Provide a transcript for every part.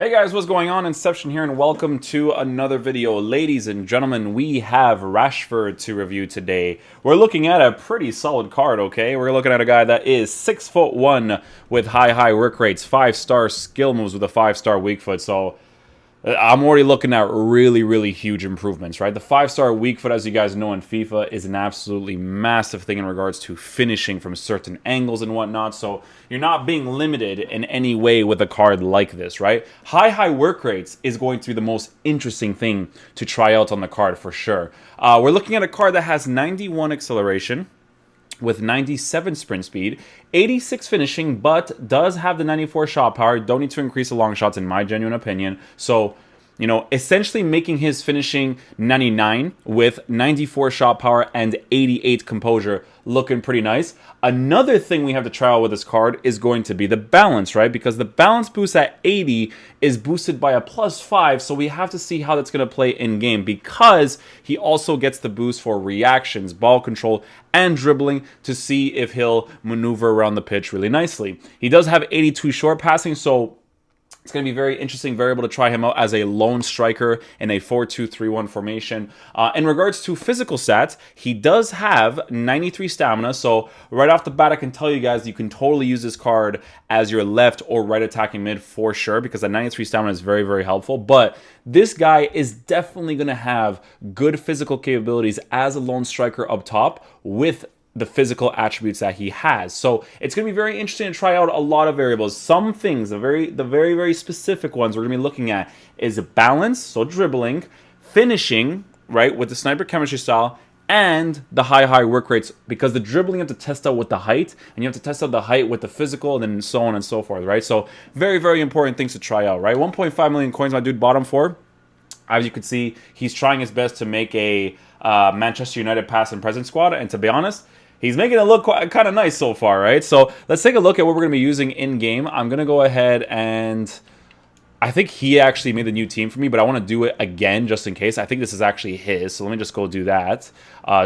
Hey guys, what's going on? Inception here, and welcome to another video. Ladies and gentlemen, we have Rashford to review today. We're looking at a pretty solid card, okay? We're looking at a guy that is 6'1" with high work rates, 5-star skill moves with a 5-star weak foot, so I'm already looking at really huge improvements, right? The 5-star weak foot, as you guys know in FIFA, is an absolutely massive thing in regards to finishing from certain angles and whatnot. So you're not being limited in any way with a card like this, right? High work rates is going to be the most interesting thing to try out on the card for sure. We're looking at a card that has 91 acceleration, with 97 sprint speed, 86 finishing, but does have the 94 shot power. Don't need to increase the long shots in my genuine opinion. So, essentially making his finishing 99 with 94 shot power and 88 composure looking pretty nice. Another thing we have to try out with this card is going to be the balance, right? Because the balance boost at 80 is boosted by a +5, so we have to see how that's going to play in game, because he also gets the boost for reactions, ball control, and dribbling to see if he'll maneuver around the pitch really nicely. He does have 82 short passing, so it's going to be very interesting variable to try him out as a lone striker in a 4-2-3-1 formation. In regards to physical stats, he does have 93 stamina. So right off the bat, I can tell you guys, you can totally use this card as your left or right attacking mid for sure, because that 93 stamina is very helpful. But this guy is definitely going to have good physical capabilities as a lone striker up top with the physical attributes that he has. So it's going to be very interesting to try out a lot of variables. Some things, the very specific ones we're going to be looking at is balance, so dribbling, finishing, right, with the sniper chemistry style, and the high work rates, because the dribbling you have to test out with the height, and you have to test out the height with the physical, and then so on and so forth, right? So very important things to try out, right? 1.5 million coins my dude bought him for. As you can see, he's trying his best to make a Manchester United past and present squad, and to be honest, he's making it look kind of nice so far, right? So let's take a look at what we're going to be using in-game. I'm going to go ahead and... I think he actually made the new team for me, but I want to do it again just in case. I think this is actually his, so let me just go do that.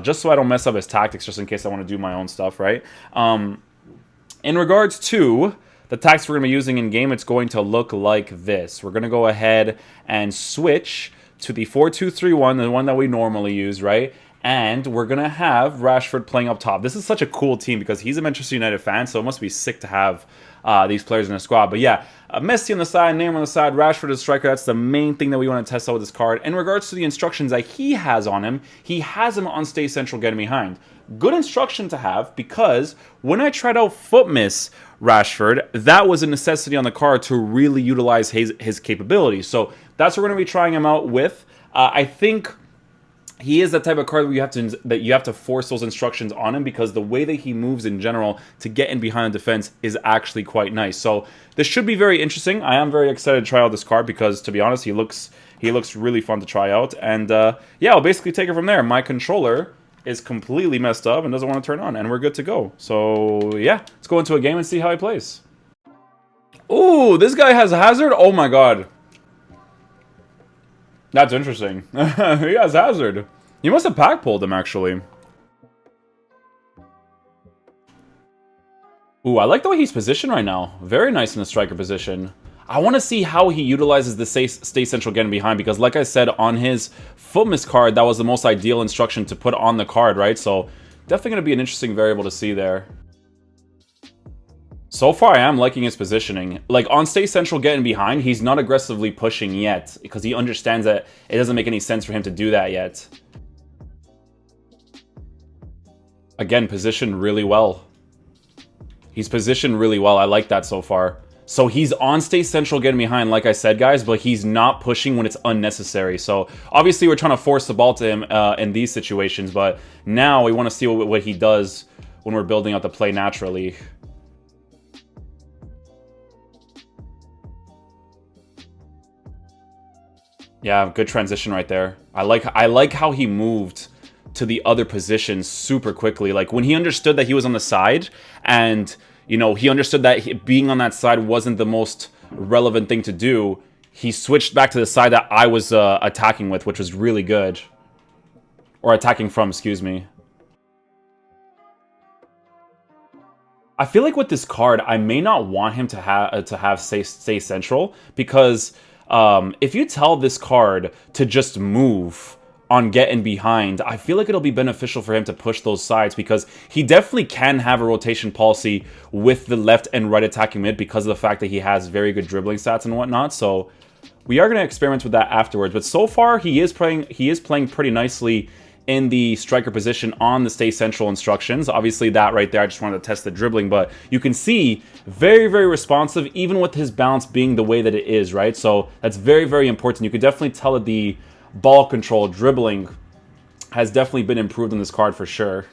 Just so I don't mess up his tactics, just in case I want to do my own stuff, right? In regards to the tactics we're going to be using in-game, it's going to look like this. We're going to go ahead and switch to the 4-2-3-1, the one that we normally use, right? And we're going to have Rashford playing up top. This is such a cool team because he's a Manchester United fan, so it must be sick to have these players in the squad. But yeah, Messi on the side, Neymar on the side, Rashford as striker. That's the main thing that we want to test out with this card. In regards to the instructions that he has on him, he has him on stay central, getting behind. Good instruction to have, because when I tried out foot miss Rashford, that was a necessity on the card to really utilize his capabilities. So that's what we're going to be trying him out with. I think he is the type of card that you have to force those instructions on him, because the way that he moves in general to get in behind the defense is actually quite nice. So this should be very interesting. I am very excited to try out this card because, to be honest, he looks really fun to try out. And yeah, I'll basically take it from there. My controller is completely messed up and doesn't want to turn on, and we're good to go. So yeah, let's go into a game and see how he plays. Ooh, this guy has Hazard? Oh my god. That's interesting. He has Hazard. You must have pack pulled him, actually. Ooh, I like the way he's positioned right now. Very nice in the striker position. I want to see how he utilizes the stay central getting behind, because like I said, on his foot miss card, that was the most ideal instruction to put on the card, right? So definitely going to be an interesting variable to see there. So far, I am liking his positioning. Like, on stay central getting behind, he's not aggressively pushing yet, because he understands that it doesn't make any sense for him to do that yet. Again, positioned really well. He's positioned really well. I like that so far. So he's on stay central getting behind, like I said, guys, but he's not pushing when it's unnecessary. So obviously, we're trying to force the ball to him in these situations, but now we want to see what he does when we're building out the play naturally. Yeah, good transition right there. I like how he moved to the other position super quickly. Like, when he understood that he was on the side, and he understood that being on that side wasn't the most relevant thing to do, he switched back to the side that I was attacking with, which was really good. Or attacking from, excuse me. I feel like with this card, I may not want him to have stay central because if you tell this card to just move on getting behind, I feel like it'll be beneficial for him to push those sides because he definitely can have a rotation policy with the left and right attacking mid because of the fact that he has very good dribbling stats and whatnot. So we are going to experiment with that afterwards. But so far, he is playing pretty nicely in the striker position on the stay central instructions. Obviously that right there, I just wanted to test the dribbling, but you can see very, very responsive, even with his bounce being the way that it is, right? So that's very, very important. You could definitely tell that the ball control, dribbling has definitely been improved on this card for sure.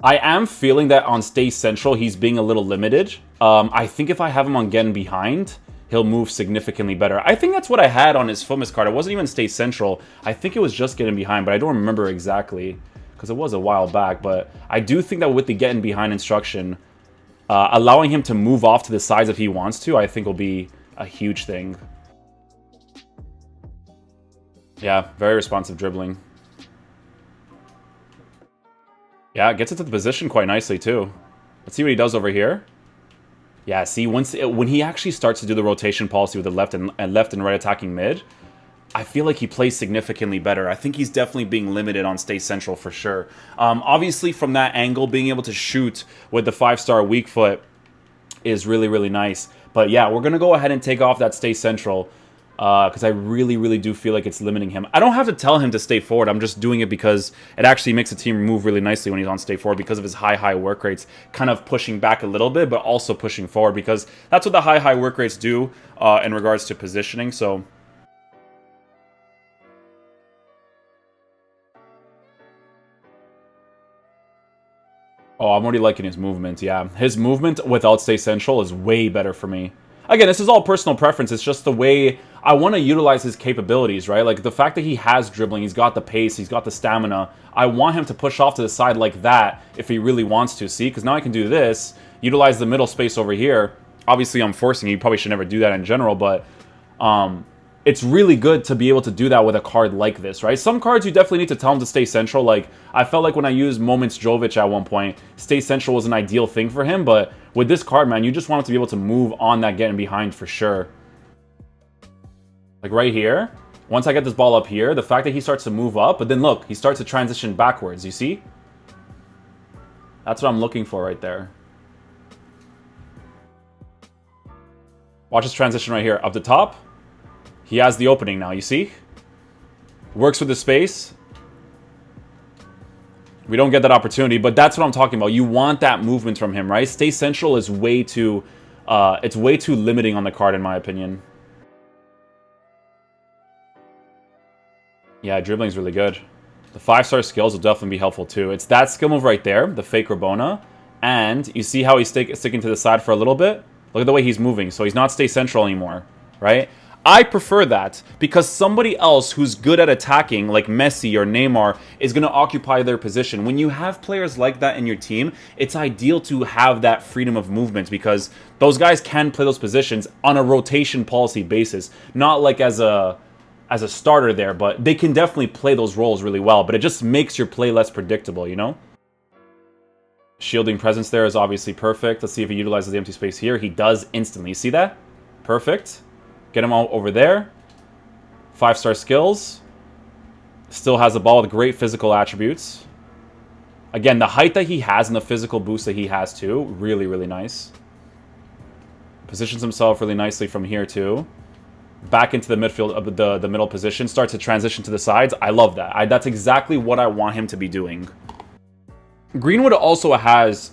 I am feeling that on stay central, he's being a little limited. I think if I have him on getting behind, he'll move significantly better. I think that's what I had on his Fumas card. It wasn't even stay central. I think it was just getting behind, but I don't remember exactly because it was a while back. But I do think that with the getting behind instruction, allowing him to move off to the sides if he wants to, I think will be a huge thing. Yeah, very responsive dribbling. Yeah, gets into the position quite nicely too. Let's see what he does over here. Yeah, see, when he actually starts to do the rotation policy with the left and right attacking mid, I feel like he plays significantly better. I think he's definitely being limited on stay central for sure. Obviously, from that angle, being able to shoot with the 5-star weak foot is really, really nice. But yeah, we're going to go ahead and take off that stay central because I really, really do feel like it's limiting him. I don't have to tell him to stay forward. I'm just doing it because it actually makes the team move really nicely when he's on stay forward because of his high work rates, kind of pushing back a little bit, but also pushing forward because that's what the high work rates do in regards to positioning. So oh, I'm already liking his movement, yeah. His movement without stay central is way better for me. Again, this is all personal preference. It's just the way I want to utilize his capabilities, right? Like, the fact that he has dribbling, he's got the pace, he's got the stamina. I want him to push off to the side like that if he really wants to, see? Because now I can do this, utilize the middle space over here. Obviously, I'm forcing you. You probably should never do that in general, but it's really good to be able to do that with a card like this, right? Some cards you definitely need to tell them to stay central. Like, I felt like when I used Moments Jovic at one point, stay central was an ideal thing for him, but with this card, man, you just want him to be able to move on that getting behind for sure. Like right here, once I get this ball up here, the fact that he starts to move up, but then look, he starts to transition backwards, you see? That's what I'm looking for right there. Watch this transition right here. Up the top, he has the opening now, you see? Works with the space. We don't get that opportunity, but that's what I'm talking about. You want that movement from him, right? Stay central is way too... it's way too limiting on the card, in my opinion. Yeah, dribbling's really good. The 5-star skills will definitely be helpful too. It's that skill move right there, the fake Rabona. And you see how he's sticking to the side for a little bit? Look at the way he's moving. So he's not stay central anymore, right? I prefer that because somebody else who's good at attacking, like Messi or Neymar, is going to occupy their position. When you have players like that in your team, it's ideal to have that freedom of movement because those guys can play those positions on a rotation policy basis. Not like as a starter there, but they can definitely play those roles really well. But it just makes your play less predictable, you know? Shielding presence there is obviously perfect. Let's see if he utilizes the empty space here. He does instantly. See that? Perfect. Get him all over there. 5-star skills. Still has the ball with great physical attributes. Again, the height that he has and the physical boost that he has too, really, really nice. Positions himself really nicely from here too. Back into the midfield of the middle position. Starts to transition to the sides. I love that. That's exactly what I want him to be doing. Greenwood also has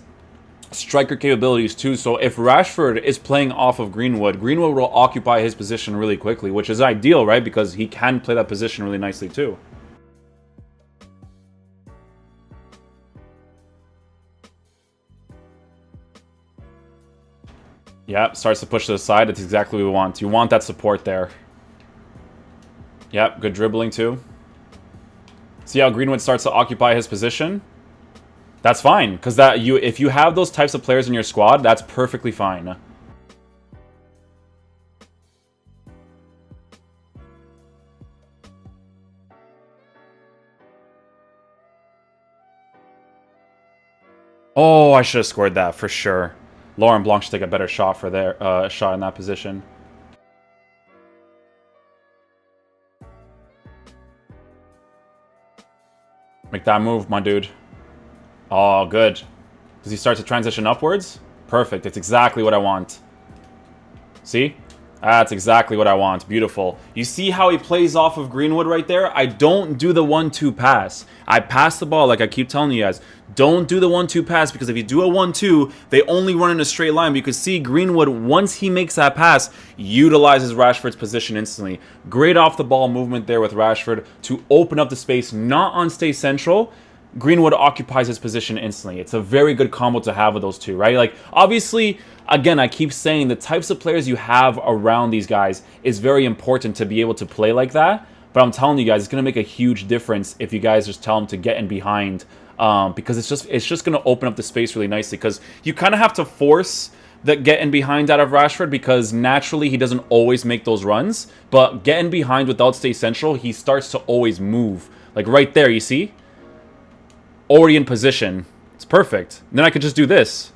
striker capabilities too, so if Rashford is playing off of Greenwood, Greenwood will occupy his position really quickly, which is ideal, right? Because he can play that position really nicely too. Yeah, starts to push to the side. It's exactly what we want. You want that support there. Yep, good dribbling too. See how Greenwood starts to occupy his position? That's fine, because if you have those types of players in your squad, that's perfectly fine. Oh, I should have scored that for sure. Laurent Blanc should take a better shot for their shot in that position. Make that move, my dude. Oh, good. Does he start to transition upwards? Perfect. It's exactly what I want. See? That's exactly what I want. Beautiful. You see how he plays off of Greenwood right there? I don't do the 1-2 pass. I pass the ball like I keep telling you guys. Don't do the 1-2 pass, because if you do a 1-2, they only run in a straight line. But you can see Greenwood, once he makes that pass, utilizes Rashford's position instantly. Great off the ball movement there with Rashford to open up the space, not on stay central. Greenwood occupies his position instantly. It's a very good combo to have with those two, right? Like, obviously, again, I keep saying the types of players you have around these guys is very important to be able to play like that. But I'm telling you guys, it's going to make a huge difference if you guys just tell them to get in behind, because it's just going to open up the space really nicely. Because you kind of have to force the get in behind out of Rashford, because naturally he doesn't always make those runs. But get in behind without stay central, he starts to always move. Like right there, you see? Already in position. It's perfect. And then I could just do this.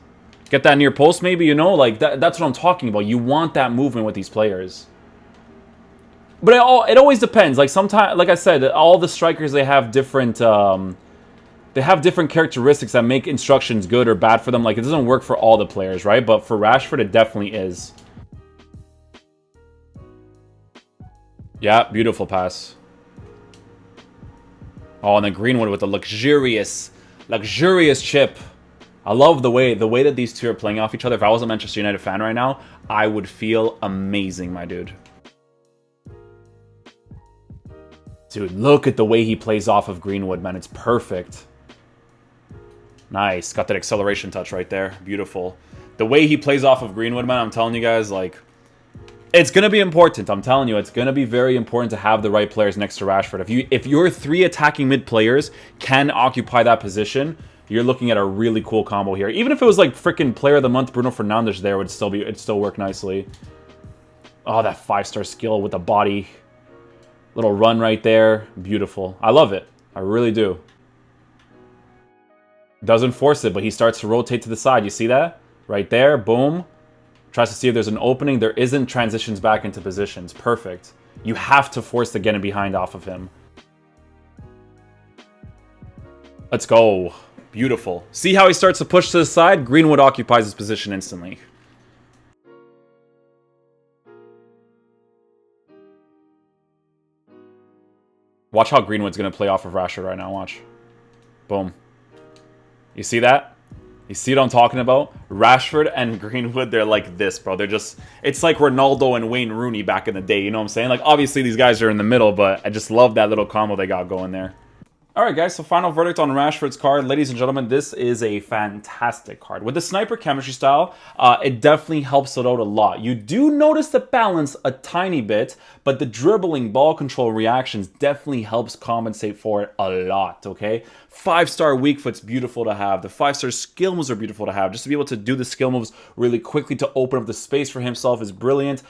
Get that near post maybe, you know? Like, that's what I'm talking about. You want that movement with these players. But it always depends. Like, sometimes, like I said, all the strikers, they have different characteristics that make instructions good or bad for them. Like, it doesn't work for all the players, right? But for Rashford, it definitely is. Yeah, beautiful pass. Oh, and then Greenwood with a luxurious chip. I love the way that these two are playing off each other. If I was a Manchester United fan right now, I would feel amazing, my dude. Dude, look at the way he plays off of Greenwood, man. It's perfect. Nice. Got that acceleration touch right there. Beautiful. The way he plays off of Greenwood, man, I'm telling you guys, like, it's going to be important. I'm telling you, it's going to be very important to have the right players next to Rashford. If your three attacking mid players can occupy that position, you're looking at a really cool combo here. Even if it was like freaking player of the month Bruno Fernandes there, it'd still work nicely. Oh, that 5-star skill with the body. Little run right there. Beautiful. I love it. I really do. Doesn't force it, but he starts to rotate to the side. You see that? Right there. Boom. Tries to see if there's an opening. There isn't. Transitions back into positions. Perfect. You have to force the get in behind off of him. Let's go. Beautiful. See how he starts to push to the side? Greenwood occupies his position instantly. Watch how Greenwood's going to play off of Rashford right now. Watch. Boom. You see that? You see what I'm talking about? Rashford and Greenwood, they're like this, bro. They're just... It's like Ronaldo and Wayne Rooney back in the day, you know what I'm saying? Like, obviously, these guys are in the middle, but I just love that little combo they got going there. Alright guys, so final verdict on Rashford's card. Ladies and gentlemen, this is a fantastic card. With the sniper chemistry style, it definitely helps it out a lot. You do notice the balance a tiny bit, but the dribbling, ball control reactions definitely helps compensate for it a lot, okay? 5-star weak foot's beautiful to have. The 5-star skill moves are beautiful to have. Just to be able to do the skill moves really quickly to open up the space for himself is brilliant.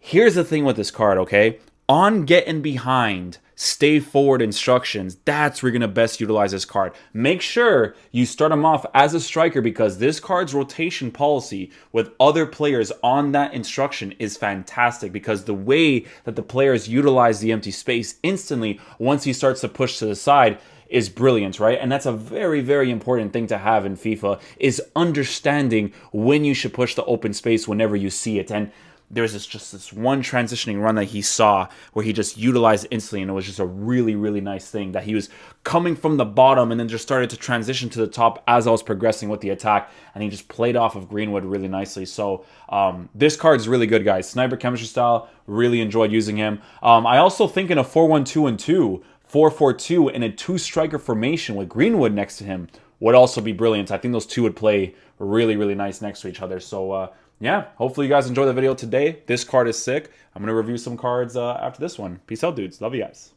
Here's the thing with this card, okay? On getting behind, stay forward instructions, that's where you're going to best utilize this card. Make sure you start him off as a striker, because this card's rotation policy with other players on that instruction is fantastic, because the way that the players utilize the empty space instantly once he starts to push to the side is brilliant, right? And that's a very, very important thing to have in FIFA, is understanding when you should push the open space whenever you see it. And there's just this one transitioning run that he saw where he just utilized instantly, and it was just a really, really nice thing that he was coming from the bottom and then just started to transition to the top as I was progressing with the attack, and he just played off of Greenwood really nicely. So this card is really good, guys. Sniper chemistry style, really enjoyed using him. I also think in a 4-1-2-2, 4-4-2 in a 2-striker formation with Greenwood next to him would also be brilliant. I think those two would play really, really nice next to each other. So yeah, hopefully you guys enjoyed the video today. This card is sick. I'm going to review some cards after this one. Peace out, dudes. Love you guys.